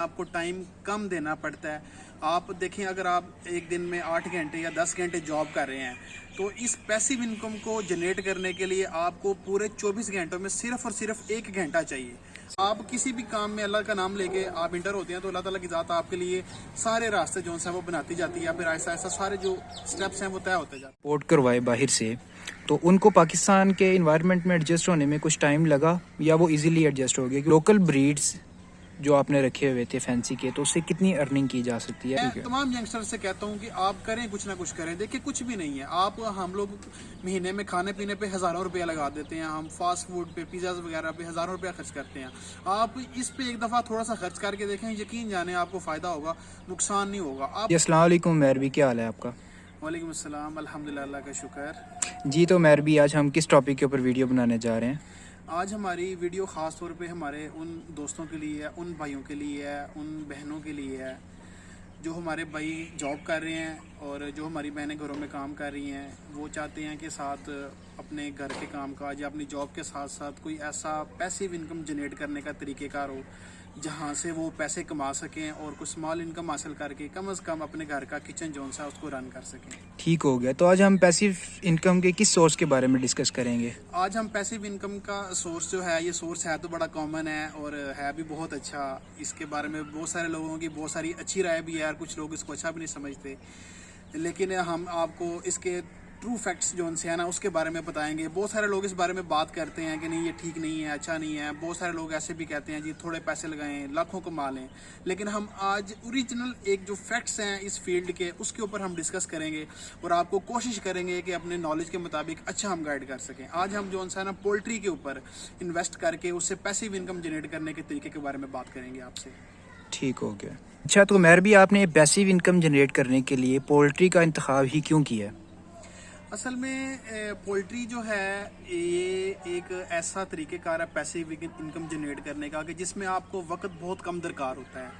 आपको टाइम कम देना पड़ता है। आप देखें, अगर आप एक दिन में 8 घंटे या 10 घंटे जॉब कर रहे हैं तो इस पैसिव इनकम को जनरेट करने के लिए आपको पूरे 24 घंटों में सिर्फ और सिर्फ 1 घंटा चाहिए। आप किसी भी काम में अल्लाह का नाम लेके आप इंटर होते हैं तो अल्लाह ताला की ज़ात आपके लिए सारे रास्ते जो हैं वो बनाती जाती है, फिर ऐसा ऐसा सारे जो स्टेप्स हैं वो तय होते जाते हैं। पोर्ट करवाए बाहर से, तो उनको पाकिस्तान के इन्वायरमेंट में एडजस्ट होने में कुछ टाइम लगा या वो इजीली एडजस्ट हो गया? लोकल ब्रीड्स जो आपने रखे हुए थे फैंसी के, तो उससे कितनी अर्निंग की जा सकती है? मैं तमाम यंगस्टर से कहता हूँ कि आप करें, कुछ ना कुछ करें। देखिए, कुछ भी नहीं है। हम लोग महीने में खाने पीने पे हज़ारों रुपया लगा देते हैं, हम फास्ट फूड पे, पिज़्ज़ा वगैरह पे हज़ारों रुपया खर्च करते हैं। आप इस पे एक दफ़ा थोड़ा सा खर्च करके देखें, यकीन जाने आपको फ़ायदा होगा, नुकसान नहीं होगा। अस्सलाम वालेकुम मैरबी, क्या हाल है आपका? वालेकुम अस्सलाम, अल्हम्दुलिल्लाह, अल्लाह का शुक्र। जी, तो मैरबी, आज हम किस टॉपिक के ऊपर वीडियो बनाने जा रहे हैं? आज हमारी वीडियो ख़ास तौर पे हमारे उन दोस्तों के लिए है, उन भाइयों के लिए है, उन बहनों के लिए है जो हमारे भाई जॉब कर रहे हैं और जो हमारी बहनें घरों में काम कर रही हैं। वो चाहते हैं कि साथ अपने घर के काम काज या अपनी जॉब के साथ साथ कोई ऐसा पैसिव इनकम जनरेट करने का तरीक़ेकार हो जहाँ से वो पैसे कमा सकें और कुछ स्मॉल इनकम हासिल करके कम से कम अपने घर का किचन जोन सा उसको रन कर सकें। ठीक हो गया। तो आज हम पैसिव इनकम के किस सोर्स के बारे में डिस्कस करेंगे? आज हम पैसिव इनकम का सोर्स जो है, ये सोर्स है तो बड़ा कॉमन है और है भी बहुत अच्छा। इसके बारे में बहुत सारे लोगों की बहुत सारी अच्छी राय भी है और कुछ लोग इसको अच्छा भी नहीं समझते, लेकिन हम आपको इसके ट्रू फैक्ट्स जो उनसे है ना उसके बारे में बताएंगे। बहुत सारे लोग इस बारे में बात करते हैं कि नहीं ये ठीक नहीं है, अच्छा नहीं है। बहुत सारे लोग ऐसे भी कहते हैं जी थोड़े पैसे लगाएं, लाखों कमा लें। लेकिन हम आज ओरिजिनल एक जो फैक्ट्स हैं इस फील्ड के, उसके ऊपर हम डिस्कस करेंगे और आपको कोशिश करेंगे कि अपने नॉलेज के मुताबिक अच्छा हम गाइड कर सकें। आज हम जो है ना पोल्ट्री के ऊपर इन्वेस्ट करके उससे पैसिव इनकम जनरेट करने के तरीके के बारे में बात करेंगे आपसे। ठीक हो गया। अच्छा, तो मैरबी, आपने पैसिव इनकम जनरेट करने के लिए पोल्ट्री का इंतखाब ही क्यों किया? असल में पोल्ट्री जो है ये एक ऐसा तरीक़ेकार है पैसिव इनकम जनरेट करने का कि जिसमें आपको वक्त बहुत कम दरकार होता है।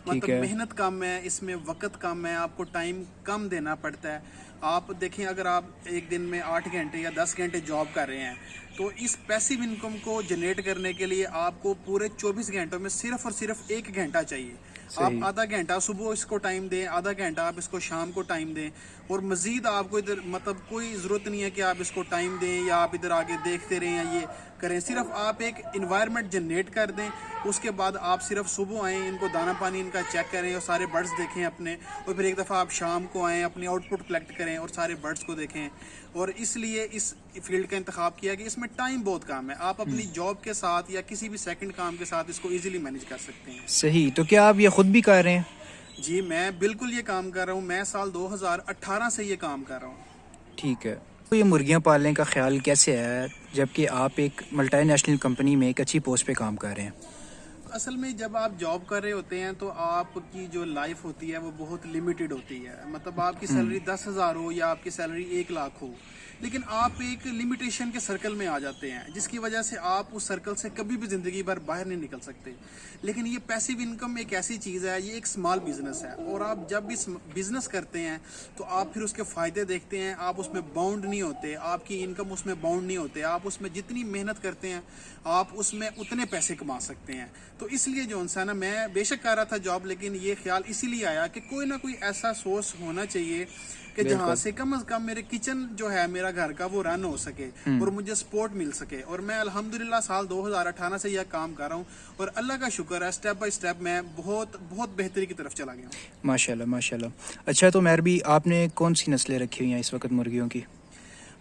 मतलब मेहनत कम है, इसमें वक्त कम है, आपको टाइम कम देना पड़ता है। आप देखें, अगर आप एक दिन में 8 घंटे या 10 घंटे जॉब कर रहे हैं तो इस पैसिव इनकम को जनरेट करने के लिए आपको पूरे 24 घंटों में सिर्फ और सिर्फ 1 घंटा चाहिए। आप आधा घंटा सुबह इसको टाइम दें, आधा घंटा आप इसको शाम को टाइम दें और मज़ीद आपको इधर मतलब कोई ज़रूरत नहीं है कि आप इसको टाइम दें या आप इधर आगे देखते रहें या ये करें। सिर्फ आप एक इन्वायरमेंट जनरेट कर दें, उसके बाद आप सिर्फ सुबह आएँ, इनको दाना पानी इनका चेक करें और सारे बर्ड्स देखें अपने, और फिर एक दफ़ा आप शाम को आएँ, अपनी आउटपुट कलेक्ट करें और सारे बर्ड्स को देखें। और इसलिए इस फील्ड का इंतखाब किया कि इसमें टाइम बहुत कम है। आप अपनी जॉब के साथ या किसी भी सेकंड काम के साथ इसको इजीली मैनेज कर सकते हैं। सही। तो क्या आप ये खुद भी कर रहे हैं? जी, मैं बिल्कुल ये काम कर रहा हूँ। मैं साल 2018 से ये काम कर रहा हूँ। ठीक है। तो ये मुर्गियाँ पालने का ख्याल कैसे है जबकि आप एक मल्टीनेशनल कंपनी में एक अच्छी पोस्ट पे काम कर रहे हैं? असल में जब आप जॉब कर रहे होते हैं तो आपकी जो लाइफ होती है वो बहुत लिमिटेड होती है। मतलब आपकी सैलरी 10,000 हो या आपकी सैलरी 1 लाख हो, लेकिन आप एक लिमिटेशन के सर्कल में आ जाते हैं जिसकी वजह से आप उस सर्कल से कभी भी ज़िंदगी भर बाहर नहीं निकल सकते। लेकिन ये पैसिव इनकम एक ऐसी चीज़ है, ये एक स्मॉल बिजनेस है और आप जब भी बिजनेस करते हैं तो आप फिर उसके फ़ायदे देखते हैं। आप उसमें बाउंड नहीं होते, आपकी इनकम उसमें बाउंड नहीं होते। आप उसमें जितनी मेहनत करते हैं आप उसमें उतने पैसे कमा सकते हैं। तो इसलिए जो है ना, मैं बेशक कर रहा था जॉब, लेकिन ये ख्याल इसीलिए आया कि कोई ना कोई ऐसा सोर्स होना चाहिए कि जहाँ से कम मेरे किचन जो है मेरा घर का वो रन हो सके और मुझे सपोर्ट मिल सके। और मैं अल्हम्दुलिल्लाह साल 2018 से यह काम कर रहा हूँ और अल्लाह का शुक्र है, स्टेप बाय स्टेप मैं बहुत बहुत बेहतरी की तरफ चला गया हूँ। माशाल्लाह माशाल्लाह। अच्छा, तो मैरबी, आपने कौन सी नस्लें रखी हुई हैं इस वक्त मुर्गियों की?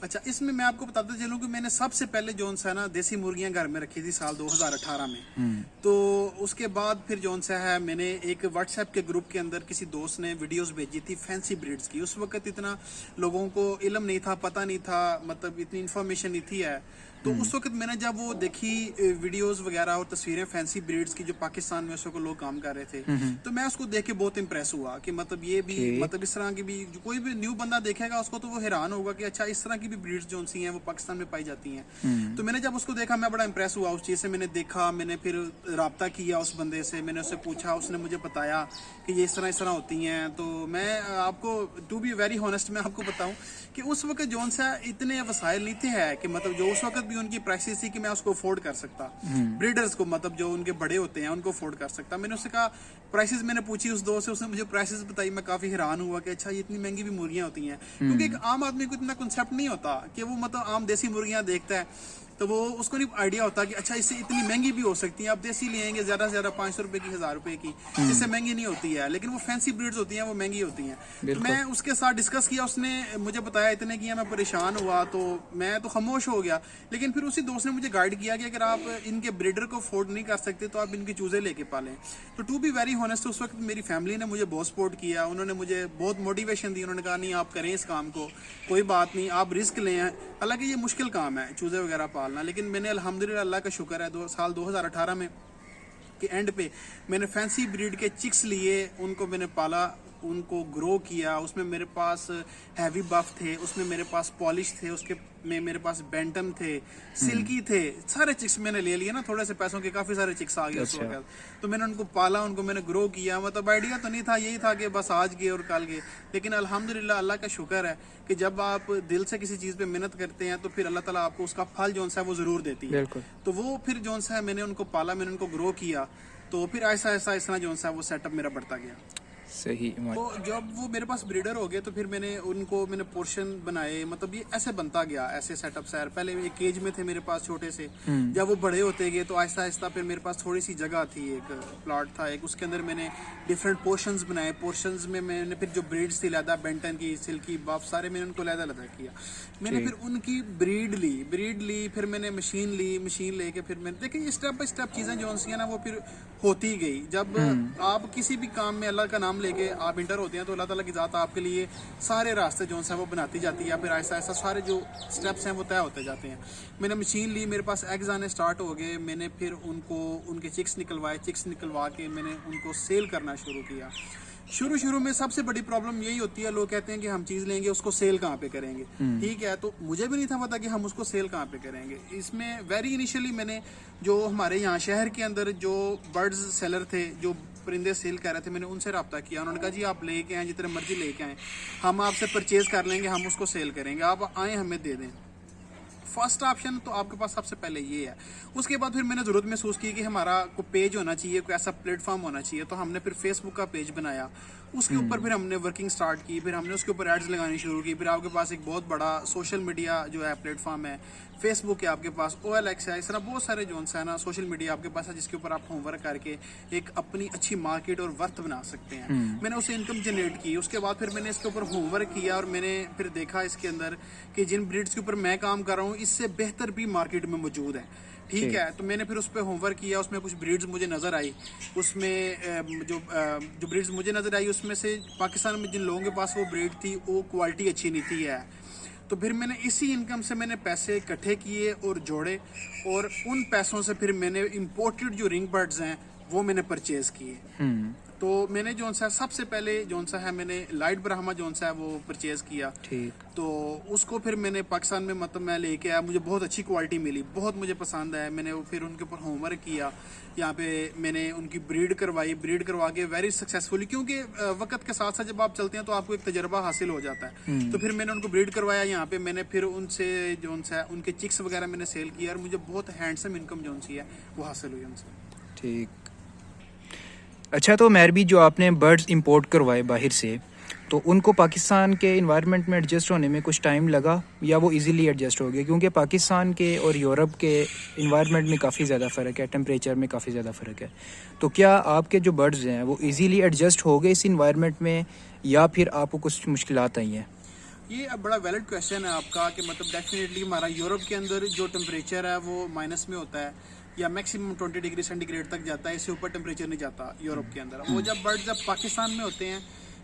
अच्छा, इसमें मैं आपको बताते चलूँ कि मैंने सबसे पहले जो है ना देसी मुर्गियां घर में रखी थी साल 2018 में। तो उसके बाद फिर जो है मैंने एक व्हाट्सएप के ग्रुप के अंदर किसी दोस्त ने वीडियोस भेजी थी फैंसी ब्रीड्स की। उस वक्त इतना लोगों को इल्म नहीं था, पता नहीं था, मतलब इतनी इन्फॉर्मेशन नहीं थी है। तो उस वक्त मैंने जब वो देखी वीडियोस वगैरह और तस्वीरें फैंसी ब्रीड्स की जो पाकिस्तान में उस वक्त लोग काम कर रहे थे, तो मैं उसको देख के बहुत इम्प्रेस हुआ कि मतलब ये भी मतलब इस तरह की भी कोई भी न्यू बंदा देखेगा उसको तो वो हैरान होगा कि अच्छा इस तरह की भी ब्रीड्स जो सी हैं वो पाकिस्तान में पाई जाती हैं। तो मैंने जब उसको देखा मैं बड़ा इम्प्रेस हुआ उस चीज़ से। मैंने देखा, मैंने फिर रब्ता किया उस बंदे से, मैंने उससे पूछा, उसने मुझे बताया कि ये इस तरह होती हैं। तो मैं आपको टू बी वेरी हॉनेस्ट मैं आपको बताऊं कि उस वक्त जो सा इतने वसाइल नहीं थे है कि मतलब जो उस वक्त भी उनकी प्राइसेस थी कि मैं उसको अफोर्ड कर सकता, ब्रीडर्स को, मतलब जो उनके बड़े होते हैं उनको अफोर्ड कर सकता। मैंने उससे कहा, प्राइसेस मैंने पूछी उस दोस्त से, उसने मुझे प्राइसेस बताई। मैं काफी हैरान हुआ कि अच्छा ये इतनी महंगी भी मुर्गियां होती हैं, क्योंकि एक आम आदमी को इतना कंसेप्ट नहीं होता कि वो मतलब आम देसी मुर्गियां देखता है तो वो उसको नहीं आइडिया होता कि अच्छा इससे इतनी महंगी भी हो सकती है। आप देसी लेंगे ज्यादा से ज्यादा 500 रुपए की, 1000 रुपए की, इससे महंगी नहीं होती है, लेकिन वो फैंसी ब्रीड्स होती हैं वो महंगी होती हैं। तो मैं उसके साथ डिस्कस किया, उसने मुझे बताया इतने की, मैं परेशान हुआ, तो मैं तो खामोश हो गया। लेकिन फिर उसी दोस्त ने मुझे गाइड किया कि अगर आप इनके ब्रीडर को अफोर्ड नहीं कर सकते तो आप इनकी चूजे लेके पालें। तो टू बी वेरी ऑनेस्ट, उस वक्त मेरी फैमिली ने मुझे बहुत सपोर्ट किया, उन्होंने मुझे बहुत मोटिवेशन दी। उन्होंने कहा नहीं आप करें इस काम को, कोई बात नहीं, आप रिस्क लें। हालांकि ये मुश्किल काम है चूजे वगैरह पालना, लेकिन मैंने अल्हम्दुलिल्लाह अल्लाह का शुक्र है साल 2018 में के एंड पे मैंने फैंसी ब्रीड के चिक्स लिए, उनको मैंने पाला, उनको ग्रो किया। उसमें मेरे पास हैवी बफ थे, उसमें मेरे पास पॉलिश थे, उसके में मेरे पास बेंटम थे, सिल्की थे, सारे चिक्स मैंने ले लिए ना, थोड़े से पैसों के काफी सारे चिक्स आ गए उस वक्त। तो मैंने उनको पाला, उनको मैंने ग्रो किया। मतलब आइडिया तो नहीं था, यही था कि बस आज गए और कल गए, लेकिन अल्हम्दुलिल्लाह अल्लाह का शुक्र है कि जब आप दिल से किसी चीज पे मेहनत करते हैं तो फिर अल्लाह ताला आपको उसका फल जो सा है वो जरूर देती है। तो वो फिर जो सा है मैंने उनको पाला, मैंने उनको ग्रो किया, तो फिर ऐसा ऐसा ऐसा जो सा वो सेटअप मेरा बढ़ता गया। सही। तो जब वो मेरे पास ब्रीडर हो गए तो फिर मैंने पोर्शन बनाए, मतलब ये ऐसे बनता गया, ऐसे सेटअप सर। पहले एक केज में थे मेरे पास छोटे से, जब वो बड़े होते गए तो आहिस्ता आहिस्ता फिर मेरे पास थोड़ी सी जगह थी, एक प्लॉट था एक, उसके अंदर मैंने डिफरेंट पोर्शंस बनाए। पोर्शंस में मैंने फिर जो ब्रीड्स थी लैदा, बेंटन की, सिल्की, बफ, सारे मैंने उनको लैदा लैदा किया। मैंने फिर उनकी ब्रीड ली, फिर मैंने मशीन लेके फिर मैंने देखिए स्टेप बाय स्टेप चीजें जो सी है ना वो फिर होती गई। जब आप किसी भी काम में अल्लाह का नाम लेके आप इंटर होते हैं तो अल्लाह ताला की जात आपके लिए सारे रास्ते जो है वो बनाती जाती है, फिर ऐसा ऐसा सारे जो स्टेप्स हैं वो तय होते जाते हैं। मैंने मशीन ली, मेरे पास एग्स आने स्टार्ट हो गए, मैंने फिर उनके चिक्स निकलवा के मैंने उनको सेल करना शुरू किया। शुरू में सबसे बड़ी प्रॉब्लम यही होती है, लोग कहते हैं कि हम चीज लेंगे उसको सेल कहाँ पे करेंगे। ठीक है, तो मुझे भी नहीं था पता कि हम उसको सेल कहाँ पे करेंगे। इसमें वेरी इनिशियली मैंने जो हमारे यहाँ शहर के अंदर जो बर्ड्स सेलर थे, जो परिंदे सेल कर रहे थे, मैंने उनसे रब्ता किया। उन्होंने कहा जी आप लेके आए, जितने मर्जी लेके आए, हम आपसे परचेज कर लेंगे, हम उसको सेल करेंगे, आप आए हमें दे दें। फर्स्ट ऑप्शन तो आपके पास सबसे पहले ये है। उसके बाद फिर मैंने जरूरत महसूस की कि हमारा कोई पेज होना चाहिए, कोई ऐसा प्लेटफॉर्म होना चाहिए, तो हमने फिर फेसबुक का पेज बनाया, उसके ऊपर फिर हमने वर्किंग स्टार्ट की, फिर हमने उसके ऊपर एड्स लगानी शुरू की। फिर आपके पास एक बहुत बड़ा सोशल मीडिया जो है प्लेटफॉर्म है, फेसबुक है आपके पास, OLX है, इस तरह बहुत सारे जो है ना सोशल मीडिया आपके पास है, जिसके ऊपर आप होमवर्क करके एक अपनी अच्छी मार्केट और वर्थ बना सकते हैं। मैंने उसे इनकम जनरेट की। उसके बाद फिर मैंने इसके ऊपर होमवर्क किया और मैंने फिर देखा इसके अंदर कि जिन ब्रीड्स के ऊपर मैं काम कर रहा हूँ इससे बेहतर भी मार्केट में मौजूद है। ठीक है, तो मैंने फिर उस पर होमवर्क किया, उसमें कुछ ब्रीड्स मुझे नजर आई, उसमें जो ब्रीड्स मुझे नजर आई उसमें से पाकिस्तान में जिन लोगों के पास वो ब्रीड थी वो क्वालिटी अच्छी नहीं थी है। तो फिर मैंने इसी इनकम से मैंने पैसे इकट्ठे किए और जोड़े, और उन पैसों से फिर मैंने इम्पोर्टेड जो रिंग बर्ड्स हैं वो मैंने परचेज किए। तो मैंने जो सा सबसे पहले जो सा है मैंने लाइट ब्राह्मा जो सा है वो परचेज किया। ठीक। तो उसको फिर मैंने पाकिस्तान में मतलब मैं लेके आया, मुझे बहुत अच्छी क्वालिटी मिली, बहुत मुझे पसंद है। मैंने फिर उनके ऊपर होमवर्क किया, यहाँ पे मैंने उनकी ब्रीड करवा के वेरी सक्सेसफुली, क्योंकि वक्त के साथ साथ जब आप चलते हैं तो आपको एक तजर्बा हासिल हो जाता है। तो फिर मैंने उनको ब्रीड करवाया यहाँ पे, मैंने फिर उनसे जो सा उनके चिक्स वगैरह मैंने सेल किया और मुझे बहुत हैंडसम इनकम जो सी है वो हासिल हुई उनसे। ठीक। अच्छा, तो मैरबी जो आपने बर्ड्स इंपोर्ट करवाए बाहर से, तो उनको पाकिस्तान के इन्वायरमेंट में एडजस्ट होने में कुछ टाइम लगा या वो इजीली एडजस्ट हो गया? क्योंकि पाकिस्तान के और यूरोप के इन्वायरमेंट में काफ़ी ज़्यादा फ़र्क है, टेम्परेचर में काफ़ी ज़्यादा फ़र्क है। तो क्या आपके जो बर्ड्स हैं वो इजीली एडजस्ट हो गए इस इन्वायरमेंट में या फिर आपको कुछ मुश्किलात आई हैं? ये अब बड़ा वैलिड क्वेश्चन है आपका कि मतलब डेफिनेटली हमारा यूरोप के अंदर जो टेम्परेचर है वो माइनस में होता है या मैक्सिमम 20 डिग्री सेंटीग्रेड तक जाता है, इससे ऊपर टेम्परेचर नहीं जाता यूरोप के अंदर। वो जब बर्ड जब पाकिस्तान में होते हैं,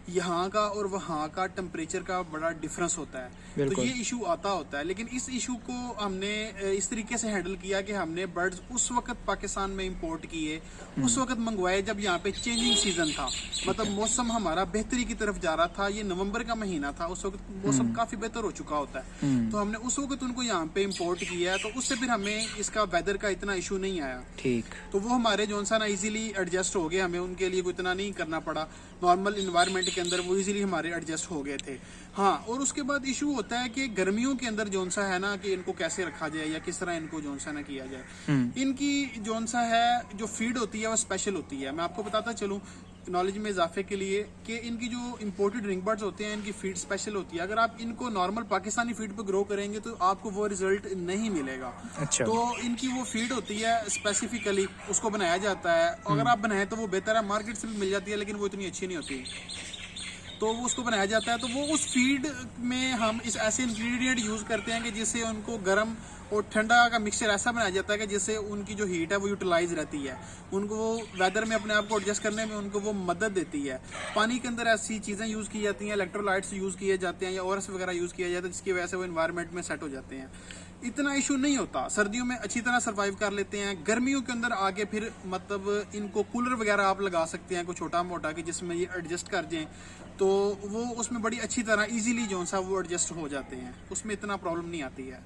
यहाँ का और वहाँ का टेम्परेचर का बड़ा डिफरेंस होता है, तो ये इशू आता होता है। लेकिन इस इशू को हमने इस तरीके से हैंडल किया कि हमने बर्ड्स उस वक्त पाकिस्तान में इंपोर्ट किए, उस वक्त मंगवाए जब यहाँ पे चेंजिंग सीजन था, मतलब मौसम हमारा बेहतरी की तरफ जा रहा था। ये नवंबर का महीना था, उस वक्त मौसम काफी बेहतर हो चुका होता है, तो हमने उस वक्त उनको यहाँ पे इम्पोर्ट किया है, तो उससे फिर हमें इसका वेदर का इतना इशू नहीं आया। ठीक। तो वो हमारे जो सा ना इजीली एडजस्ट हो गए, हमें उनके लिए कोई इतना नहीं करना पड़ा। नॉर्मल इन्वायरमेंट के अंदर वो इजीली हमारे एडजस्ट हो गए थे। हाँ, और उसके बाद इशू होता है कि गर्मियों के अंदर जोन सा है ना कि इनको कैसे रखा जाए या किस तरह इनको जोन सा ना किया जाए। इनकी जोन सा है जो फीड होती है वो स्पेशल होती है। मैं आपको बताता चलूँ नॉलेज में इजाफे के लिए कि इनकी जो इंपोर्टेड रिंग बर्ड्स होते हैं इनकी फीड स्पेशल होती है। अगर आप इनको नॉर्मल पाकिस्तानी फीड पे ग्रो करेंगे तो आपको वो रिजल्ट नहीं मिलेगा। अच्छा। तो इनकी वो फीड होती है स्पेसिफिकली, उसको बनाया जाता है। अगर आप बनाएं तो वो बेहतर है, मार्केट से भी मिल जाती है लेकिन वो इतनी अच्छी नहीं होती। तो वो उसको बनाया जाता है, तो वो उस फीड में हम इस ऐसे इंग्रेडिएंट यूज़ करते हैं कि जिससे उनको गर्म और ठंडा का मिक्सचर ऐसा बनाया जाता है कि जिससे उनकी जो हीट है वो यूटिलाइज रहती है, उनको वो वेदर में अपने आप को एडजस्ट करने में उनको वो मदद देती है। पानी के अंदर ऐसी चीज़ें यूज़ की जाती हैं, इलेक्ट्रोलाइट्स यूज़ किए जाते हैं या ओआरएस वगैरह यूज़ किया जाता है जिसकी वजह से वो इन्वायरमेंट में सेट हो जाते हैं। इतना इशू नहीं होता, सर्दियों में अच्छी तरह सर्वाइव कर लेते हैं। गर्मियों के अंदर आगे फिर मतलब इनको कूलर वगैरह आप लगा सकते हैं कोई छोटा मोटा कि जिसमें ये एडजस्ट कर जाएं, तो वो उसमें बड़ी अच्छी तरह इजीली जो सा वो एडजस्ट हो जाते हैं, उसमें इतना प्रॉब्लम नहीं आती है।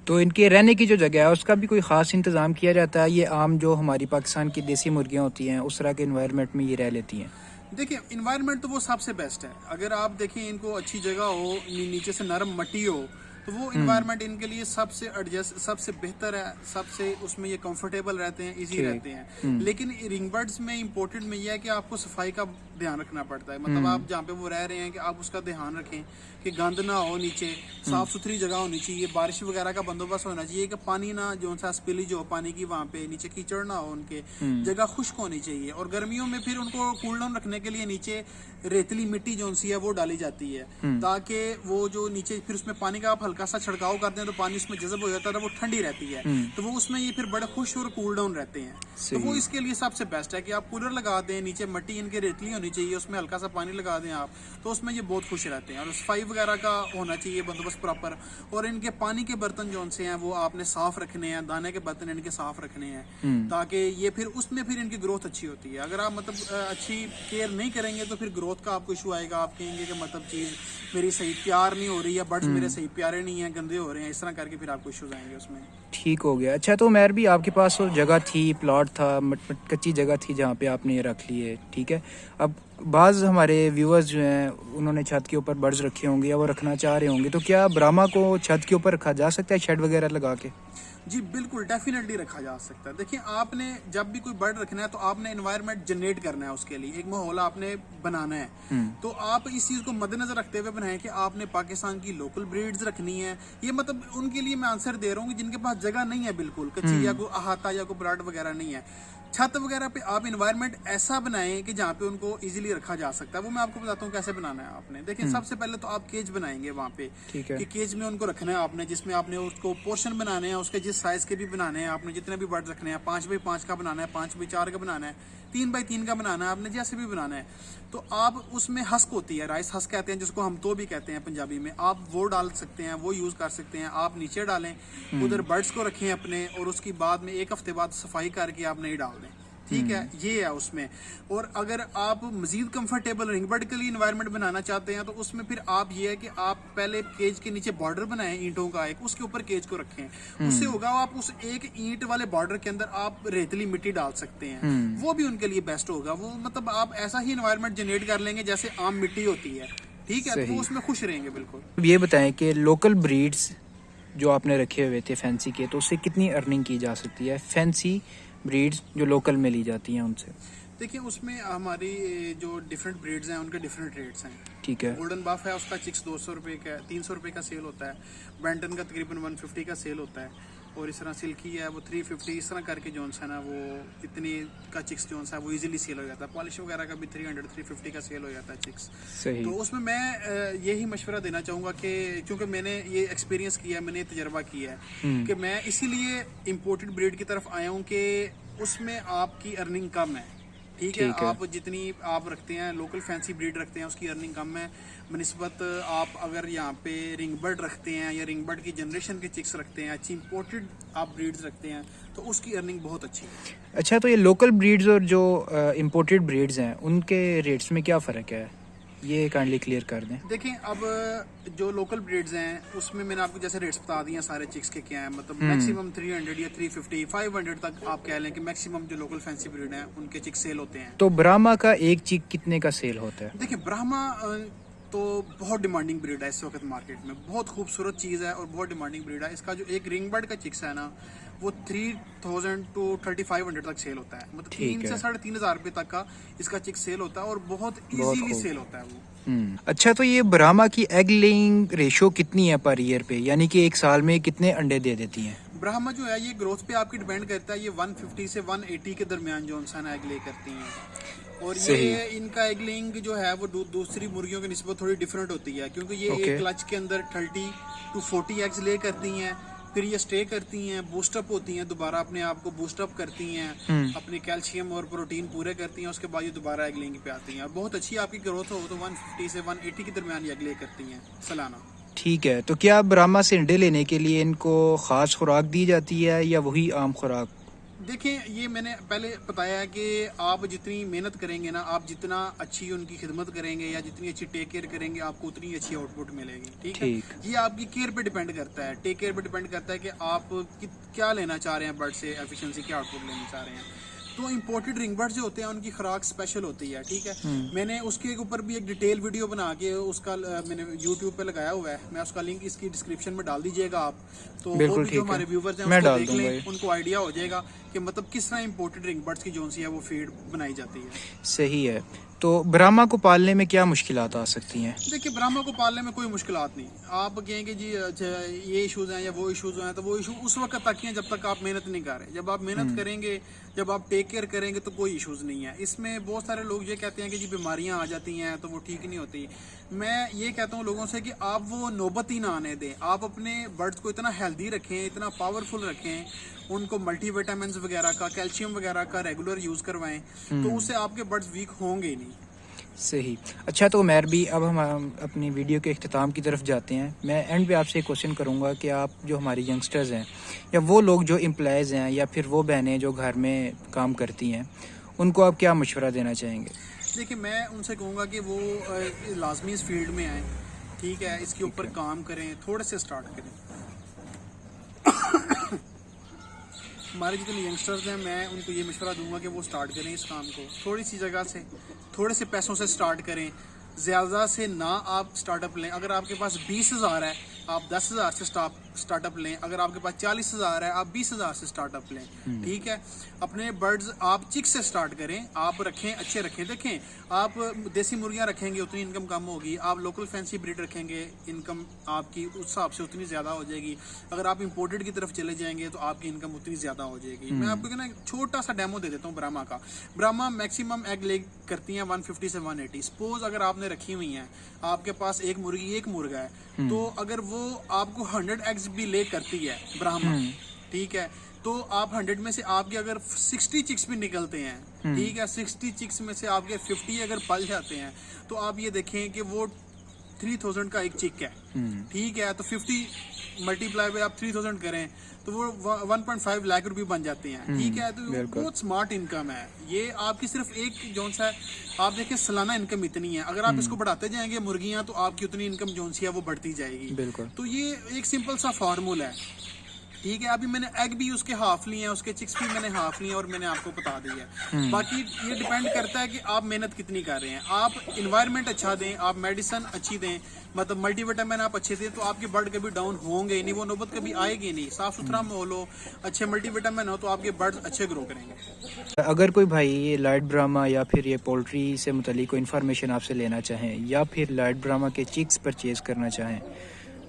तो इनके रहने की जो जगह है उसका भी कोई ख़ास इंतज़ाम किया जाता है? ये आम जो हमारी पाकिस्तान की देसी मुर्गियाँ होती हैं उस तरह के इन्वायरमेंट में ये रह लेती हैं? देखिए, इन्वायरमेंट तो वो सबसे बेस्ट है। अगर आप देखें इनको अच्छी जगह हो, नीचे से नरम मिट्टी हो, तो वो इन्वायरमेंट इनके लिए सबसे एडजस्ट सबसे बेहतर है, सबसे उसमें ये कंफर्टेबल रहते हैं, इजी रहते हैं। लेकिन रिंग बर्ड्स में इम्पोर्टेंट में यह है कि आपको सफाई का ध्यान रखना पड़ता है। मतलब आप जहाँ पे वो रह रहे हैं कि आप उसका ध्यान रखें कि गंद ना हो, नीचे साफ सुथरी जगह होनी चाहिए, बारिश वगैरह का बंदोबस्त होना चाहिए कि पानी ना जो सा स्पिलेज हो पानी की वहाँ पे नीचे कीचड़ ना हो, उनके जगह खुश्क होनी चाहिए। और गर्मियों में फिर उनको कूल डाउन रखने के लिए नीचे रेतली मिट्टी जो सी है वो डाली जाती है, ताकि वो जो नीचे फिर उसमें पानी का आप हल्का सा छिड़काव करते हैं तो पानी उसमें जज़ब हो जाता है, तो वो ठंडी रहती है, तो वो उसमें ये फिर बड़े खुश और कूल डाउन रहते हैं। तो वो इसके लिए सबसे बेस्ट है कि आप कूलर लगा दें, नीचे मिट्टी इनके रेतली होनी चाहिए, उसमें हल्का सा पानी लगा दें आप, तो उसमें ये बहुत खुश रहते हैं। और सफाई वगैरह का होना चाहिए बंदोबस्त प्रॉपर। और इनके पानी के बर्तन जो से हैं वो आपने साफ रखने हैं, दाने के बर्तन इनके साफ रखने हैं, ताकि ये फिर उसमें फिर इनकी ग्रोथ अच्छी होती है। अगर आप मतलब अच्छी केयर नहीं करेंगे तो फिर ग्रोथ का आपको इशू आएगा। आप कहेंगे कि मतलब चीज़ मेरी सही तैयार नहीं हो रही है, बर्ड्स मेरे सही प्यारे नहीं है, गंदे हो रहे हैं, इस तरह करके फिर आपको इशूज आएंगे उसमें। ठीक हो गया। अच्छा, तो मैर भी आपके पास तो जगह थी, प्लॉट था, कच्ची जगह थी जहाँ पे आपने ये रख लिए, ठीक है। अब बाज़ हमारे व्यूअर्स जो हैं उन्होंने छत के ऊपर बर्ड्स रखे होंगे या वो रखना चाह रहे होंगे, तो क्या ब्राह्मा को छत के ऊपर रखा जा सकता है शेड वगैरह लगा के? जी बिल्कुल, डेफिनेटली रखा जा सकता है। देखिए, आपने जब भी कोई बर्ड रखना है तो आपने एनवायरनमेंट जनरेट करना है, उसके लिए एक माहौल आपने बनाना है। तो आप इस चीज़ को मद्देनजर रखते हुए बनाएं कि आपने पाकिस्तान की लोकल ब्रीड्स रखनी है। ये मतलब उनके लिए मैं आंसर दे रहा हूँ कि जिनके पास जगह नहीं है बिल्कुल कच्ची या कोई अहाता या कोई प्लाट वगैरह नहीं है, छत वगैरह पे आप इन्वायरमेंट ऐसा बनाएं कि जहाँ पे उनको इजीली रखा जा सकता है। वो मैं आपको बताता हूँ कैसे बनाना है आपने। देखिए, सबसे पहले तो आप केज बनाएंगे वहाँ पे, ठीक है, कि केज में उनको रखना है आपने, जिसमें आपने उसको पोर्शन बनाने हैं, उसके जिस साइज के भी बनाने हैं आपने, जितने भी बर्ड रखने हैं, 5x5 का बनाना है, 5x4 का बनाना है, 3x3 का बनाना है आपने, जैसे भी बनाना है। तो आप उसमें हस्क होती है, राइस हस्क कहते हैं जिसको हम तो भी कहते हैं पंजाबी में, आप वो डाल सकते हैं, वो यूज कर सकते हैं। आप नीचे डालें, उधर बर्ड्स को रखें अपने, और उसकी बाद में 1 हफ्ते बाद सफाई करके आप नहीं डाल दें, ठीक है। ये है उसमें। और अगर आप मजीद कंफर्टेबल रिंग बर्ड के लिए इन्वायरमेंट बनाना चाहते हैं तो उसमें फिर आप ये है कि आप पहले केज के नीचे बॉर्डर बनाएं ईंटों का एक, उसके ऊपर केज को रखें। उससे होगा आप उस एक ईंट वाले बॉर्डर के अंदर आप रेतली मिट्टी डाल सकते हैं, वो भी उनके लिए बेस्ट होगा। वो मतलब आप ऐसा ही इन्वायरमेंट जनरेट कर लेंगे जैसे आम मिट्टी होती है, ठीक है, तो वो उसमें खुश रहेंगे बिल्कुल। ये बताएं कि लोकल ब्रीड्स जो आपने रखे हुए थे फैंसी के, तो उससे कितनी अर्निंग की जा सकती है? फैंसी ब्रीड्स जो लोकल में ली जाती हैं उनसे। देखिए, उसमें हमारी जो डिफरेंट ब्रीड्स हैं उनके डिफरेंट रेट्स हैं, ठीक है। गोल्डन बफ है, उसका चिक्स 200 रुपये का, 300 रुपये का सेल होता है। बेंटन का तकरीबन 150 का सेल होता है। और इस तरह सिल्की है वो 350, इस तरह करके जोन सा ना वो इतनी का चिक्स जोन सा वो इजीली सेल हो जाता है। पॉलिश वगैरह का भी 300-350 का सेल हो जाता है चिक्स। सही। तो उसमें मैं यही मशवरा देना चाहूँगा कि क्योंकि मैंने ये एक्सपीरियंस किया है, मैंने तजर्बा किया है कि मैं इसीलिए इम्पोर्टेड ब्रीड की तरफ आया हूँ कि उसमें आपकी अर्निंग कम है, ठीक है। आप जितनी आप रखते हैं लोकल फैंसी ब्रीड रखते हैं उसकी अर्निंग कम है बनिस्बत आप अगर यहाँ पे रिंग बर्ड रखते हैं या रिंग बर्ड की जनरेशन के चिक्स रखते हैं, अच्छी इंपोर्टेड आप ब्रीड्स रखते हैं, तो उसकी अर्निंग बहुत अच्छी है। अच्छा, तो ये लोकल ब्रीड्स और जो इम्पोर्टेड ब्रीड्स हैं उनके रेट्स में क्या फ़र्क है? ये काइंडली क्लियर कर दें। देखें, अब जो लोकल ब्रीड्स हैं उसमें मैंने आपको जैसे रेट्स बता दिए सारे चिक्स के क्या है, मतलब मैक्सिमम 300 या 350 500 तक आप कह लें कि मैक्सिमम जो लोकल फैंसी ब्रीड हैं उनके चिक्स सेल होते हैं। तो ब्राह्मा का एक चिक कितने का सेल होता है? देखिए, ब्राह्मा तो बहुत डिमांडिंग ब्रीड है इस वक्त मार्केट में, बहुत खूबसूरत चीज़ है और बहुत डिमांडिंग ब्रीड है। इसका जो एक रिंग बर्ड का चिक्स है ना, वो 3000 to 3500 तक सेल होता है, मतलब 3 से 3500 रुपये तक का इसका चिक्स सेल होता है और बहुत इजीली सेल होता है वो। अच्छा, तो ये ब्राह्मा की एग लेइंग रेशो कितनी है पर ईयर पे, यानी कि एक साल में कितने अंडे दे देती हैं? ब्राह्मा जो है ये ग्रोथ पे आपकी डिपेंड करता है, ये 150 से 180 के दरमियान जो इंसान एग ले करती हैं और ये इनका एग लेइंग जो है वो दूसरी मुर्गियों की निस्बत थोड़ी डिफरेंट होती है, क्योंकि ये एक क्लच के अंदर 30 to 40 एग्स ले करती हैं, फिर ये स्टे करती हैं, बूस्टअप होती हैं, दोबारा अपने आप को बूस्टअप करती हैं, अपने कैल्शियम और प्रोटीन पूरे करती हैं, उसके बाद ये दोबारा एग लेइंग पे आती हैं और बहुत अच्छी आपकी ग्रोथ हो तो 150 से 180 के दरमियान एग ले करती हैं सालाना। ठीक है, तो क्या ब्राह्मा से अंडे लेने के लिए इनको खास खुराक दी जाती है या वही आम खुराक? देखें, ये मैंने पहले बताया कि आप जितनी मेहनत करेंगे ना, आप जितना अच्छी उनकी खिदमत करेंगे या जितनी अच्छी टेक केयर करेंगे, आपको उतनी अच्छी आउटपुट मिलेगी। ठीक है, ये आपकी केयर पे डिपेंड करता है, टेक केयर पे डिपेंड करता है कि आप क्या लेना चाह रहे हैं बर्ड से, एफिशिएंसी क्या आउटपुट लेना चाह रहे हैं। तो इंपोर्टेड रिंग बर्ड जो होते हैं उनकी खुराक स्पेशल होती है। ठीक है, मैंने उसके ऊपर भी एक डिटेल वीडियो बना के उसका मैंने YouTube पे लगाया हुआ है, मैं उसका लिंक इसकी डिस्क्रिप्शन में डाल दीजिएगा आप, तो वो भी जो हमारे व्यूवर्स हैं उसको देख लें, उनको आइडिया हो जाएगा कि मतलब किस तरह इंपोर्टेड रिंग बर्ड्स की जोन सी है वो फीड बनाई जाती है। सही है। तो ब्राह्मा को पालने में क्या मुश्किलात आ सकती हैं? देखिए, ब्राह्मा को पालने में कोई मुश्किलात नहीं। आप कहेंगे जी ये इश्यूज हैं या वो इश्यूज हैं, तो वो इशू उस वक्त तक हैं जब तक आप मेहनत नहीं कर रहे। जब आप मेहनत करेंगे, जब आप टेक केयर करेंगे तो कोई इश्यूज नहीं है। इसमें बहुत सारे लोग ये कहते हैं कि जी बीमारियां आ जाती हैं तो वो ठीक नहीं होती। मैं ये कहता हूँ लोगों से कि आप वो नौबत ही ना आने दें। आप अपने बर्ड्स को इतना हेल्दी रखें, इतना पावरफुल रखें, उनको मल्टीविटामिन्स वगैरह का, कैल्शियम वगैरह का रेगुलर यूज करवाएं, तो उससे आपके बर्ड्स वीक होंगे ही नहीं। सही। अच्छा, तो उमैर भी, अब हम अपनी वीडियो के इख्तिताम की तरफ जाते हैं। मैं एंड पे आपसे एक क्वेश्चन करूंगा कि आप जो हमारी यंगस्टर्स हैं या वो लोग जो एम्प्लॉयज़ हैं या फिर वो बहनें जो घर में काम करती हैं, उनको आप क्या मशवरा देना चाहेंगे? देखिए, मैं उनसे कहूँगा कि वो लाजमी इस फील्ड में आएँ। ठीक है, इसके ऊपर काम करें, थोड़े से स्टार्ट करें। हमारे जितने यंगस्टर्स हैं, मैं उनको ये मशवरा दूंगा कि वो स्टार्ट करें इस काम को, थोड़ी सी जगह से, थोड़े से पैसों से स्टार्ट करें, ज़्यादा से ना आप स्टार्टअप लें। अगर आपके पास 20,000 है, आप 10,000 से स्टार्टअप लें। अगर आपके पास 40,000 है, आप 20,000 से स्टार्टअप लें। ठीक है, अपने बर्ड्स आप चिक से स्टार्ट करें, आप रखें, अच्छे रखें। देखें, आप देसी मुर्गियां रखेंगे उतनी इनकम कम होगी, आप लोकल फैंसी ब्रीड रखेंगे इनकम आपकी उस हिसाब से उतनी ज़्यादा हो जाएगी। अगर आप इंपोर्टेड की तरफ चले जाएंगे तो आपकी इनकम उतनी ज़्यादा हो जाएगी। मैं आपको ना छोटा सा डेमो दे देता हूँ ब्राह्मा का। ब्राह्मा मैक्सिमम एग ले करती हैं 150 से 180। सपोज अगर आपने रखी हुई हैं, आपके पास एक मुर्गी एक मुर्गा है, तो अगर वो आपको 100 एग्स भी ले करती है ब्राह्मा, ठीक है, तो आप 100 में से आपके अगर 60 चिक्स भी निकलते हैं, ठीक है, 60 चिक्स में से आपके 50 अगर पल जाते हैं, तो आप ये देखें कि वो 3000 का एक चिक है। ठीक है, तो 50 मल्टीप्लाई बाय आप 3000 करें तो वो 1.5 लाख रुपए बन जाते हैं। ठीक है, तो बहुत स्मार्ट इनकम है ये आपकी। सिर्फ एक जोन सा आप देखिए सालाना इनकम इतनी है, अगर आप इसको बढ़ाते जाएंगे मुर्गियां, तो आपकी उतनी इनकम जोन सी है वो बढ़ती जाएगी। तो ये एक सिंपल सा फार्मूला है। ठीक है, अभी मैंने एग भी उसके हाफ लिए हैं, उसके चिक्स भी मैंने हाफ लिए हैं और मैंने आपको बता दिया है। बाकी ये डिपेंड करता है कि आप मेहनत कितनी कर रहे हैं। आप इन्वायरमेंट अच्छा दें, आप मेडिसिन अच्छी दें, मतलब मल्टीविटामिन आप अच्छे दें, तो आपके बर्ड कभी डाउन होंगे ही नहीं, वो नौबत कभी आएगी नहीं। साफ सुथरा माहौल हो, अच्छे मल्टीविटामिन हो, तो आपके बर्ड अच्छे ग्रो करेंगे। अगर कोई भाई ये लाइट ब्राह्मा या फिर ये पोल्ट्री से मुतालिक कोई इन्फॉर्मेशन आपसे लेना चाहें या फिर लाइट ब्राह्मा के चिक्स परचेज करना चाहें,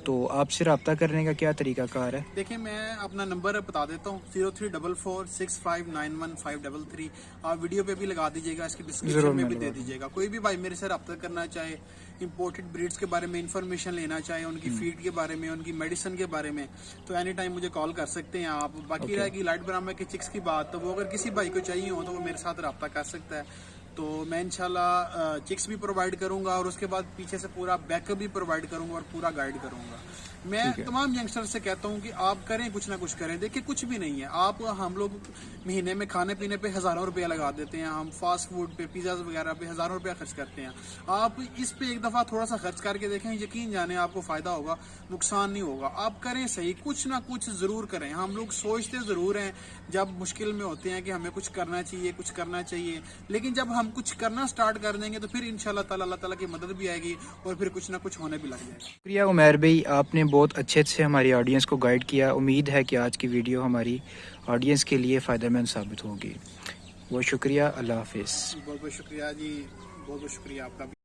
तो आपसे रब्ता करने का क्या तरीकाकार है? देखिए, मैं अपना नंबर बता देता हूँ, 034465915333। आप वीडियो पे भी लगा दीजिएगा, इसकी डिस्क्रिप्शन में भी दे दीजिएगा। कोई भी भाई मेरे से रब्ता करना चाहे, इंपोर्टेड ब्रीड्स के बारे में इंफॉर्मेशन लेना चाहे, उनकी फीड के बारे में, उनकी मेडिसिन के बारे में, तो एनी टाइम मुझे कॉल कर सकते हैं आप। बाकी रहेगी लाइट ब्राह्मा के चिक्स की बात, तो वो अगर किसी भाई को चाहिए हो तो वो मेरे साथ रब्ता कर सकता है। तो तो मैं इंशाल्लाह चिक्स भी प्रोवाइड करूंगा और उसके बाद पीछे से पूरा बैकअप भी प्रोवाइड करूंगा और पूरा गाइड करूंगा। मैं तमाम यंगस्टर से कहता हूं कि आप करें, कुछ ना कुछ करें। देखिए कुछ भी नहीं है, हम लोग महीने में खाने पीने पे हजारों रुपया लगा देते हैं, हम फास्ट फूड पे, पिज्जा वगैरह पे हजारों रुपया खर्च करते हैं। आप इस पे एक दफा थोड़ा सा खर्च करके देखें, यकीन जाने आपको फायदा होगा, नुकसान नहीं होगा। आप करें सही, कुछ ना कुछ जरूर करें। हम लोग सोचते जरूर हैं जब मुश्किल में होते हैं कि हमें कुछ करना चाहिए, कुछ करना चाहिए, लेकिन जब हम कुछ करना स्टार्ट कर देंगे तो फिर इंशाल्लाह ताला अल्लाह ताला की मदद भी आएगी और फिर कुछ ना कुछ होने भी लग जाएगा। शुक्रिया उमैर भाई, आपने बहुत अच्छे से हमारी ऑडियंस को गाइड किया। उम्मीद है कि आज की वीडियो हमारी ऑडियंस के लिए फ़ायदेमंद साबित होगी। बहुत शुक्रिया, अल्लाह हाफिज़। बहुत बहुत शुक्रिया जी, बहुत बहुत शुक्रिया आपका भी।